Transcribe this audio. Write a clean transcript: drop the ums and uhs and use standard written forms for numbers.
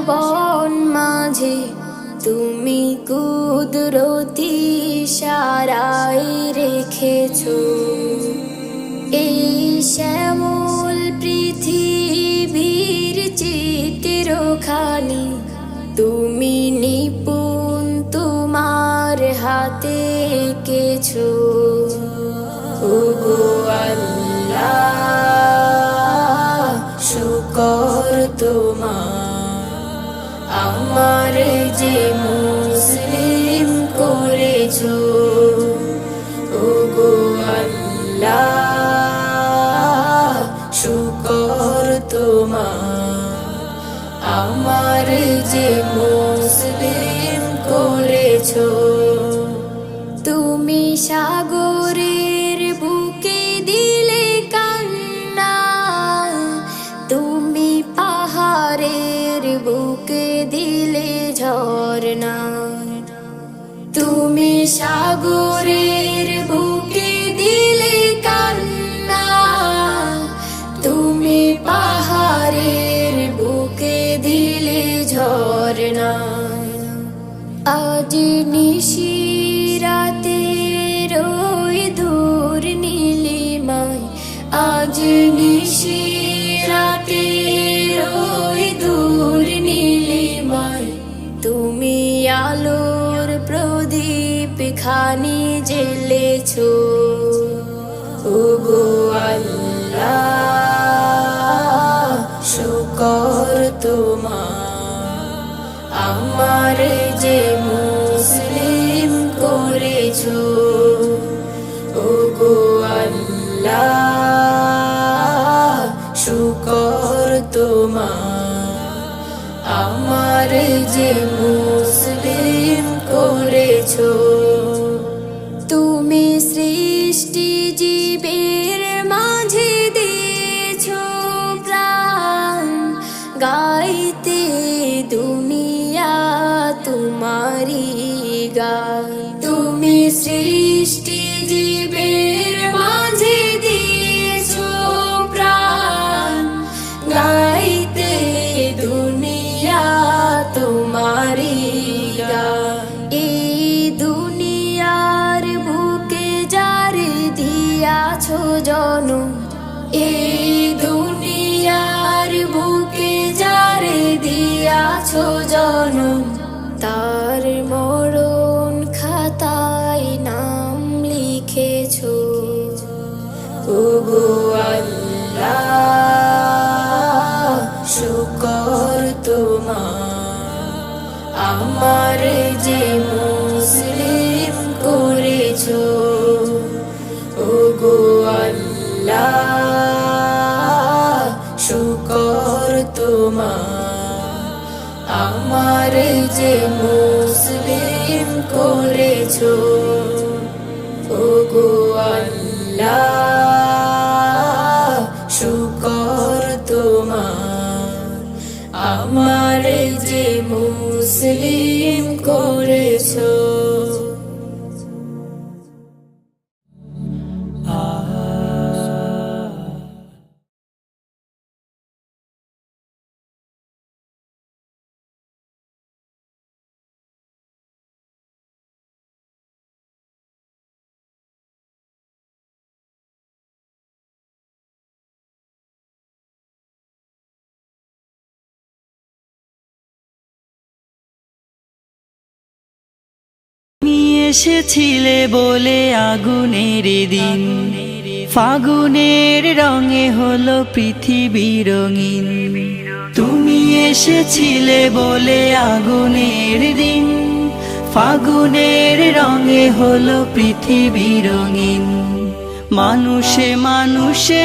বন মাঝে তুমি কুদরতি ইশারায় রেখেছো এই শ্যামল পৃথিবীর চিত্রখানি তুমি নিপুণ তোমার হাতে এঁকেছো। ওগো আল্লাহ শুকর তোমার আমার যে মুসলিম করেছো। ওগো আল্লাহ শুকর তোমার আমার যে মুসলিম করেছো। তুমি সাগরের বুকে দিলে কান্না তুমি পাহাড়ের বুকে দিলে ঝরনা তুমি সাগরের বুকে দিলে কান্না তুমি পাহাড়ের বুকে দিলে ঝরনা। আজ নিশিরাতে রই দূর নীলিমায় আজ নিশিরাতে রই দূর নীলিমায় তুমি আলোর প্রদীপ খানি জ্বেলেছো। ওগো আল্লাহ শুকর তোমার আমার যে মুসলিম করেছো। ওগো আল্লাহ শুকর তোমার আমার যে মুসলিম করেছো। তুমি সৃষ্টি জীবের মাঝে দিয়েছো প্রাণ গাইতে দুনিয়া তোমারি গান। তুমি সৃষ্টি জীবের মাঝে দিয়েছো প্রাণ গাইতে দুনিয়া তোমারি গান। এই দুনিয়ার বুকে যারে দিয়াছো জনম এই দুনিয়ার বুকে যারে দিয়াছো জনম তার মরণ খাতায় নাম লিখেছো। ওগো আল্লাহ শুকর তোমার আমার যে মুসলিম করেছো। ওগো আল্লাহ শুকর তোমার আমার যে মুসলিম করেছো। ওগো আল্লাহ শুকর তোমার আমার যে মুসলিম করেছো। এসেছিলে বলে আগুনের দিন ফাগুনের রঙে হলো পৃথিবী রঙিন। তুমি এসেছিলে বলে আগুনের দিন ফাগুনের রঙে হলো পৃথিবী রঙিন। মানুষে মানুষে